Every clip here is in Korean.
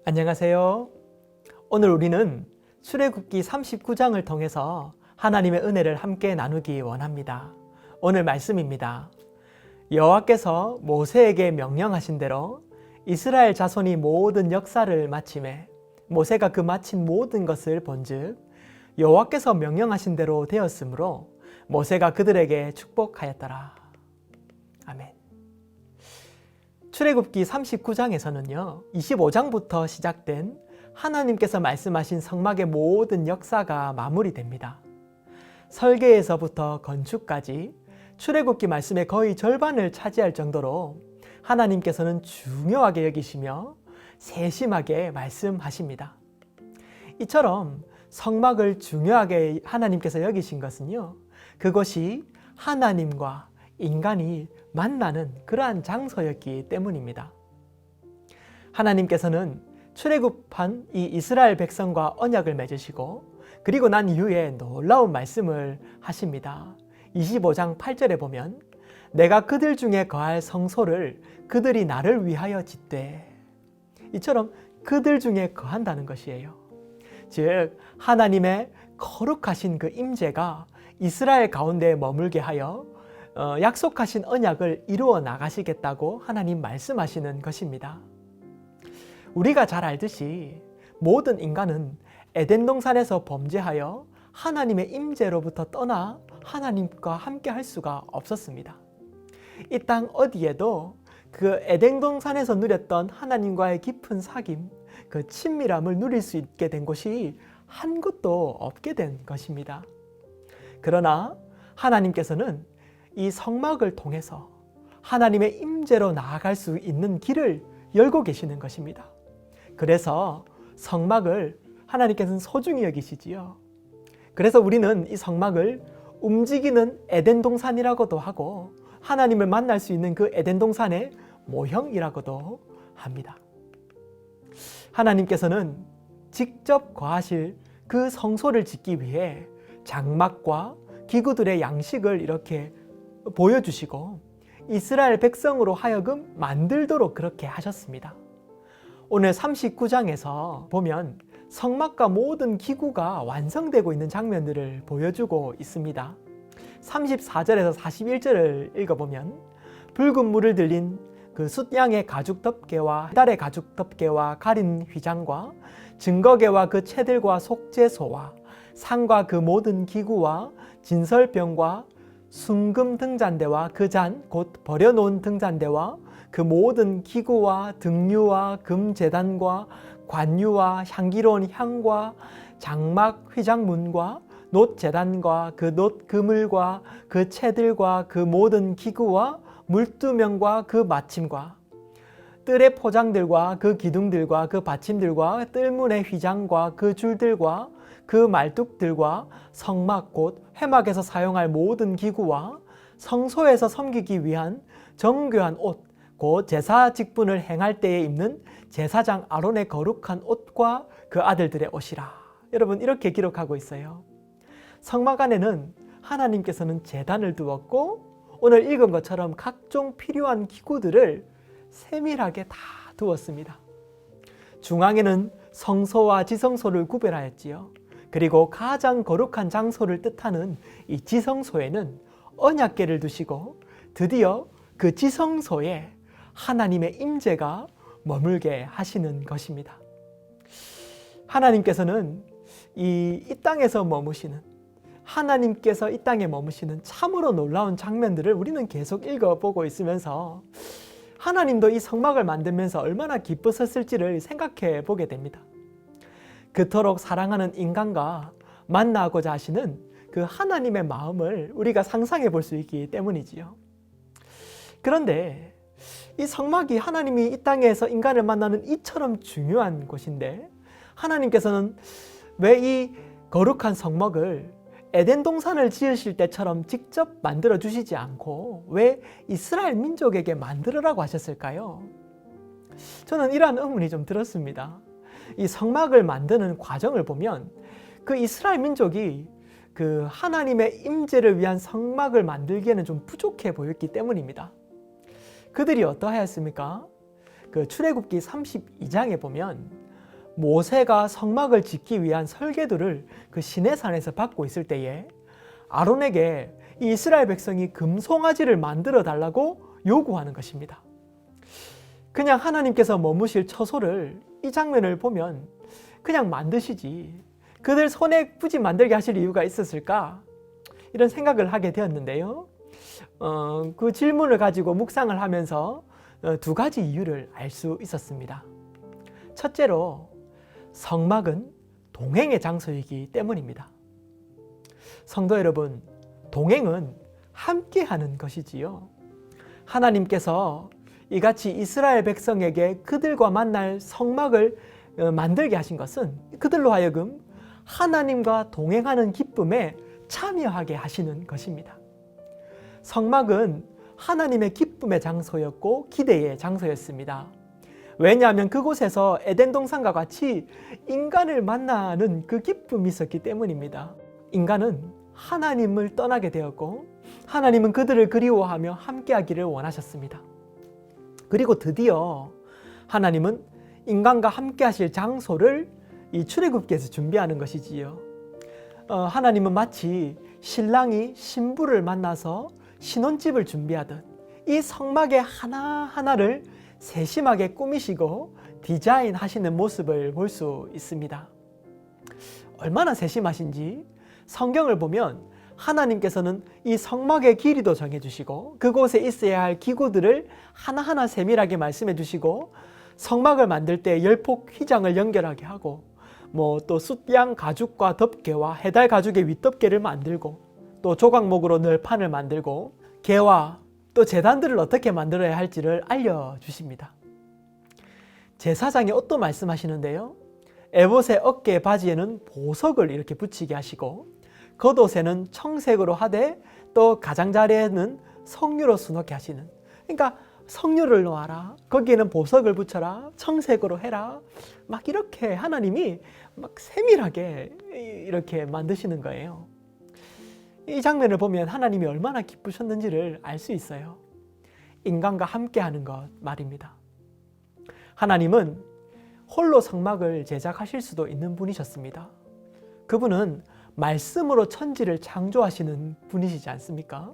안녕하세요. 오늘 우리는 출애굽기 39장을 통해서 하나님의 은혜를 함께 나누기 원합니다. 오늘 말씀입니다. 여호와께서 모세에게 명령하신 대로 이스라엘 자손이 모든 역사를 마치매 모세가 그 마친 모든 것을 본즉 여호와께서 명령하신 대로 되었으므로 모세가 그들에게 축복하였더라. 아멘. 출애굽기 39장에서는요 25장부터 시작된 하나님께서 말씀하신 성막의 모든 역사가 마무리됩니다. 설계에서부터 건축까지 출애굽기 말씀의 거의 절반을 차지할 정도로 하나님께서는 중요하게 여기시며 세심하게 말씀하십니다. 이처럼 성막을 중요하게 하나님께서 여기신 것은요 그것이 하나님과 인간이 만나는 그러한 장소였기 때문입니다. 하나님께서는 출애굽한 이 이스라엘 백성과 언약을 맺으시고 그리고 난 이후에 놀라운 말씀을 하십니다. 25장 8절에 보면 내가 그들 중에 거할 성소를 그들이 나를 위하여 짓되, 이처럼 그들 중에 거한다는 것이에요. 즉 하나님의 거룩하신 그 임재가 이스라엘 가운데 머물게 하여 약속하신 언약을 이루어 나가시겠다고 하나님 말씀하시는 것입니다. 우리가 잘 알듯이 모든 인간은 에덴 동산에서 범죄하여 하나님의 임재로부터 떠나 하나님과 함께 할 수가 없었습니다. 이 땅 어디에도 그 에덴 동산에서 누렸던 하나님과의 깊은 사귐, 그 친밀함을 누릴 수 있게 된 곳이 한 곳도 없게 된 것입니다. 그러나 하나님께서는 이 성막을 통해서 하나님의 임재로 나아갈 수 있는 길을 열고 계시는 것입니다. 그래서 성막을 하나님께서는 소중히 여기시지요. 그래서 우리는 이 성막을 움직이는 에덴 동산이라고도 하고 하나님을 만날 수 있는 그 에덴 동산의 모형이라고도 합니다. 하나님께서는 직접 거하실 그 성소를 짓기 위해 장막과 기구들의 양식을 이렇게 보여주시고 이스라엘 백성으로 하여금 만들도록 그렇게 하셨습니다. 오늘 39장에서 보면 성막과 모든 기구가 완성되고 있는 장면들을 보여주고 있습니다. 34절에서 41절을 읽어보면 붉은 물을 들린 그 숫양의 가죽 덮개와 달의 가죽 덮개와 가린 휘장과 증거개와 그 채들과 속죄소와 상과 그 모든 기구와 진설병과 순금 등잔대와 그 잔 곧 버려놓은 등잔대와 그 모든 기구와 등유와 금제단과 관유와 향기로운 향과 장막 휘장문과 놋제단과 그 놋 그물과 그 채들과 그 모든 기구와 물두명과 그 마침과 뜰의 포장들과 그 기둥들과 그 받침들과 뜰문의 휘장과 그 줄들과 그 말뚝들과 성막 곧 회막에서 사용할 모든 기구와 성소에서 섬기기 위한 정교한 옷 곧 제사 직분을 행할 때에 입는 제사장 아론의 거룩한 옷과 그 아들들의 옷이라. 여러분 이렇게 기록하고 있어요. 성막 안에는 하나님께서는 제단을 두었고 오늘 읽은 것처럼 각종 필요한 기구들을 세밀하게 다 두었습니다. 중앙에는 성소와 지성소를 구별하였지요. 그리고 가장 거룩한 장소를 뜻하는 이 지성소에는 언약궤를 두시고 드디어 그 지성소에 하나님의 임재가 머물게 하시는 것입니다. 하나님께서는 이 땅에서 머무시는, 하나님께서 이 땅에 머무시는 참으로 놀라운 장면들을 우리는 계속 읽어보고 있으면서 하나님도 이 성막을 만들면서 얼마나 기쁘셨을지를 생각해 보게 됩니다. 그토록 사랑하는 인간과 만나고자 하시는 그 하나님의 마음을 우리가 상상해 볼 수 있기 때문이지요. 그런데 이 성막이 하나님이 이 땅에서 인간을 만나는 이처럼 중요한 곳인데 하나님께서는 왜 이 거룩한 성막을 에덴 동산을 지으실 때처럼 직접 만들어 주시지 않고 왜 이스라엘 민족에게 만들으라고 하셨을까요? 저는 이러한 의문이 좀 들었습니다. 이 성막을 만드는 과정을 보면 그 이스라엘 민족이 그 하나님의 임재를 위한 성막을 만들기에는 좀 부족해 보였기 때문입니다. 그들이 어떠하였습니까? 그 출애굽기 32장에 보면 모세가 성막을 짓기 위한 설계도를 그 시내산에서 받고 있을 때에 아론에게 이 이스라엘 백성이 금송아지를 만들어 달라고 요구하는 것입니다. 그냥 하나님께서 머무실 처소를 이 장면을 보면 그냥 만드시지 그들 손에 굳이 만들게 하실 이유가 있었을까? 이런 생각을 하게 되었는데요. 그 질문을 가지고 묵상을 하면서 두 가지 이유를 알 수 있었습니다. 첫째로 성막은 동행의 장소이기 때문입니다. 성도 여러분, 동행은 함께하는 것이지요. 하나님께서 이같이 이스라엘 백성에게 그들과 만날 성막을 만들게 하신 것은 그들로 하여금 하나님과 동행하는 기쁨에 참여하게 하시는 것입니다. 성막은 하나님의 기쁨의 장소였고 기대의 장소였습니다. 왜냐하면 그곳에서 에덴 동산과 같이 인간을 만나는 그 기쁨이 있었기 때문입니다. 인간은 하나님을 떠나게 되었고 하나님은 그들을 그리워하며 함께하기를 원하셨습니다. 그리고 드디어 하나님은 인간과 함께하실 장소를 이 출애굽기에서 준비하는 것이지요. 하나님은 마치 신랑이 신부를 만나서 신혼집을 준비하듯 이 성막의 하나하나를 세심하게 꾸미시고 디자인하시는 모습을 볼 수 있습니다. 얼마나 세심하신지 성경을 보면 하나님께서는 이 성막의 길이도 정해주시고 그곳에 있어야 할 기구들을 하나하나 세밀하게 말씀해 주시고 성막을 만들 때 열폭 휘장을 연결하게 하고 또 숫양 가죽과 덮개와 해달 가죽의 윗덮개를 만들고 또 조각목으로 널판을 만들고 개와 또 제단들을 어떻게 만들어야 할지를 알려주십니다. 제사장이 옷도 말씀하시는데요. 에봇의 어깨 바지에는 보석을 이렇게 붙이게 하시고 겉옷에는 청색으로 하되 또 가장자리에는 석류로 수놓게 하시는, 그러니까 석류를 놓아라, 거기에는 보석을 붙여라, 청색으로 해라, 막 이렇게 하나님이 막 세밀하게 이렇게 만드시는 거예요. 이 장면을 보면 하나님이 얼마나 기쁘셨는지를 알 수 있어요. 인간과 함께하는 것 말입니다. 하나님은 홀로 성막을 제작하실 수도 있는 분이셨습니다. 그분은 말씀으로 천지를 창조하시는 분이시지 않습니까?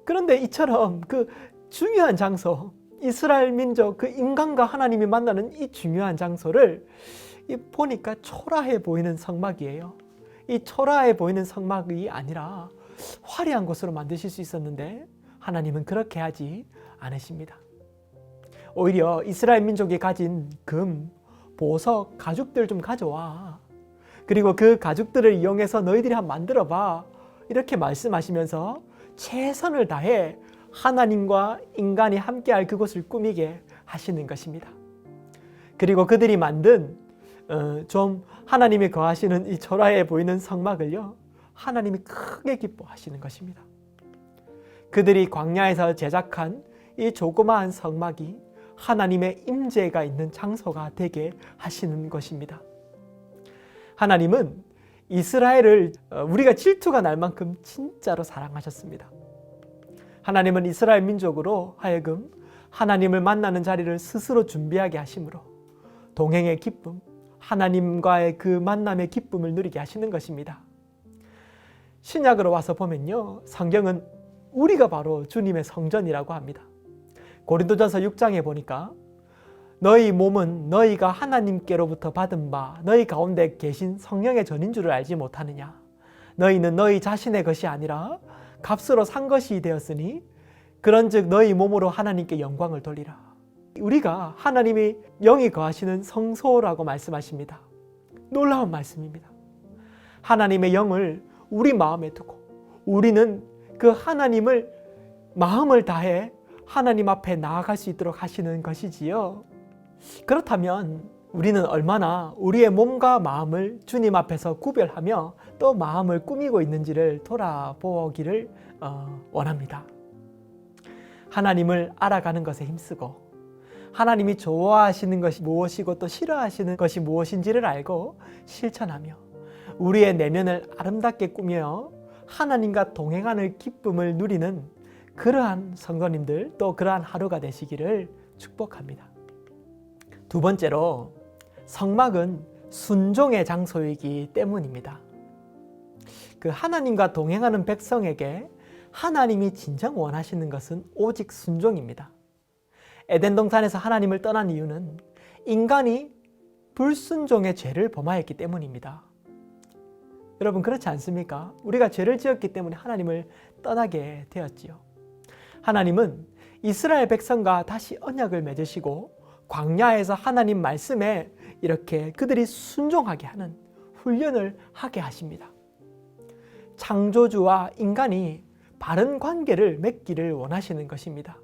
그런데 이처럼 그 중요한 장소, 이스라엘 민족 그 인간과 하나님이 만나는 이 중요한 장소를 보니까 초라해 보이는 성막이에요. 이 초라해 보이는 성막이 아니라 화려한 곳으로 만드실 수 있었는데 하나님은 그렇게 하지 않으십니다. 오히려 이스라엘 민족이 가진 금, 보석, 가죽들 좀 가져와. 그리고 그 가죽들을 이용해서 너희들이 한번 만들어봐. 이렇게 말씀하시면서 최선을 다해 하나님과 인간이 함께할 그곳을 꾸미게 하시는 것입니다. 그리고 그들이 만든 좀 하나님이 거하시는 이 초라해 보이는 성막을요, 하나님이 크게 기뻐하시는 것입니다. 그들이 광야에서 제작한 이 조그마한 성막이 하나님의 임재가 있는 장소가 되게 하시는 것입니다. 하나님은 이스라엘을 우리가 질투가 날 만큼 진짜로 사랑하셨습니다. 하나님은 이스라엘 민족으로 하여금 하나님을 만나는 자리를 스스로 준비하게 하심으로 동행의 기쁨, 하나님과의 그 만남의 기쁨을 누리게 하시는 것입니다. 신약으로 와서 보면요, 성경은 우리가 바로 주님의 성전이라고 합니다. 고린도전서 6장에 보니까 너희 몸은 너희가 하나님께로부터 받은 바 너희 가운데 계신 성령의 전인 줄을 알지 못하느냐. 너희는 너희 자신의 것이 아니라 값으로 산 것이 되었으니 그런즉 너희 몸으로 하나님께 영광을 돌리라. 우리가 하나님이 영이 거하시는 성소라고 말씀하십니다. 놀라운 말씀입니다. 하나님의 영을 우리 마음에 두고 우리는 그 하나님을 마음을 다해 하나님 앞에 나아갈 수 있도록 하시는 것이지요. 그렇다면 우리는 얼마나 우리의 몸과 마음을 주님 앞에서 구별하며 또 마음을 꾸미고 있는지를 돌아보기를 원합니다. 하나님을 알아가는 것에 힘쓰고 하나님이 좋아하시는 것이 무엇이고 또 싫어하시는 것이 무엇인지를 알고 실천하며 우리의 내면을 아름답게 꾸며 하나님과 동행하는 기쁨을 누리는 그러한 성도님들 또 그러한 하루가 되시기를 축복합니다. 두 번째로 성막은 순종의 장소이기 때문입니다. 그 하나님과 동행하는 백성에게 하나님이 진정 원하시는 것은 오직 순종입니다. 에덴 동산에서 하나님을 떠난 이유는 인간이 불순종의 죄를 범하였기 때문입니다. 여러분 그렇지 않습니까? 우리가 죄를 지었기 때문에 하나님을 떠나게 되었지요. 하나님은 이스라엘 백성과 다시 언약을 맺으시고 광야에서 하나님 말씀에 이렇게 그들이 순종하게 하는 훈련을 하게 하십니다. 창조주와 인간이 바른 관계를 맺기를 원하시는 것입니다.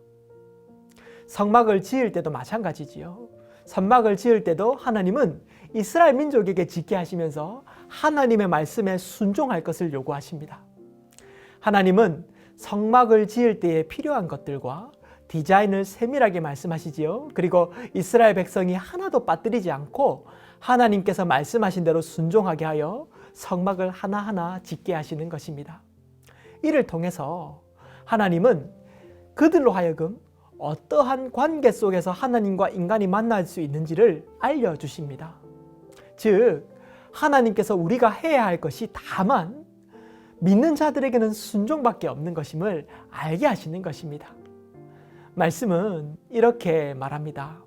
성막을 지을 때도 마찬가지지요. 성막을 지을 때도 하나님은 이스라엘 민족에게 짓게 하시면서 하나님의 말씀에 순종할 것을 요구하십니다. 하나님은 성막을 지을 때에 필요한 것들과 디자인을 세밀하게 말씀하시지요. 그리고 이스라엘 백성이 하나도 빠뜨리지 않고 하나님께서 말씀하신 대로 순종하게 하여 성막을 하나하나 짓게 하시는 것입니다. 이를 통해서 하나님은 그들로 하여금 어떠한 관계 속에서 하나님과 인간이 만날 수 있는지를 알려주십니다. 즉, 하나님께서 우리가 해야 할 것이 다만 믿는 자들에게는 순종밖에 없는 것임을 알게 하시는 것입니다. 말씀은 이렇게 말합니다.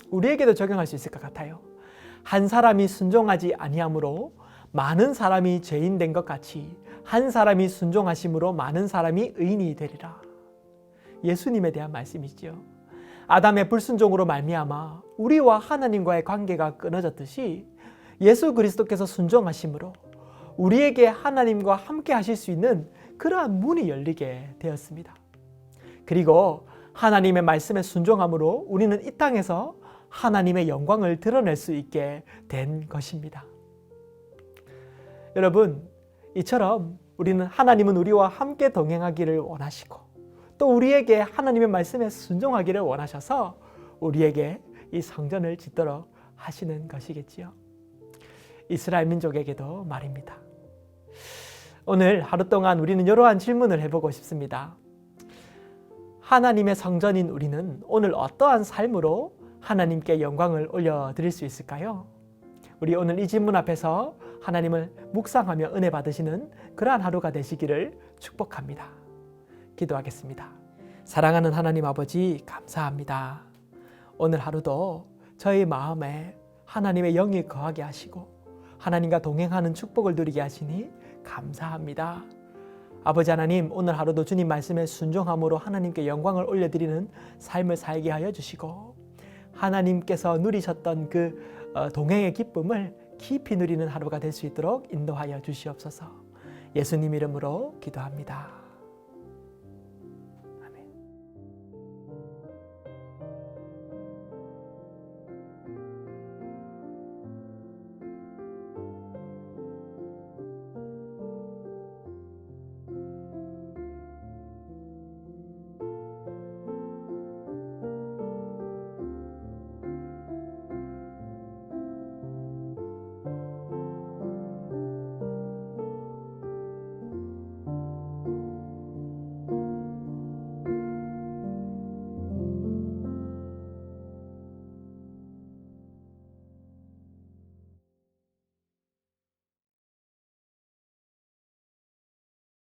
우리에게도 적용할 수 있을 것 같아요. 한 사람이 순종하지 아니함으로 많은 사람이 죄인 된 것 같이 한 사람이 순종하심으로 많은 사람이 의인이 되리라. 예수님에 대한 말씀이지요. 아담의 불순종으로 말미암아 우리와 하나님과의 관계가 끊어졌듯이 예수 그리스도께서 순종하심으로 우리에게 하나님과 함께 하실 수 있는 그러한 문이 열리게 되었습니다. 그리고 하나님의 말씀에 순종함으로 우리는 이 땅에서 하나님의 영광을 드러낼 수 있게 된 것입니다. 여러분, 이처럼 하나님은 우리와 함께 동행하기를 원하시고 또 우리에게 하나님의 말씀에 순종하기를 원하셔서 우리에게 이 성전을 짓도록 하시는 것이겠지요. 이스라엘 민족에게도 말입니다. 오늘 하루 동안 우리는 이러한 질문을 해보고 싶습니다. 하나님의 성전인 우리는 오늘 어떠한 삶으로 하나님께 영광을 올려드릴 수 있을까요? 우리 오늘 이 질문 앞에서 하나님을 묵상하며 은혜 받으시는 그러한 하루가 되시기를 축복합니다. 기도하겠습니다. 사랑하는 하나님 아버지, 감사합니다. 오늘 하루도 저희 마음에 하나님의 영이 거하게 하시고 하나님과 동행하는 축복을 누리게 하시니 감사합니다. 아버지 하나님, 오늘 하루도 주님 말씀에 순종함으로 하나님께 영광을 올려드리는 삶을 살게 하여 주시고 하나님께서 누리셨던 그 동행의 기쁨을 깊이 누리는 하루가 될 수 있도록 인도하여 주시옵소서. 예수님 이름으로 기도합니다.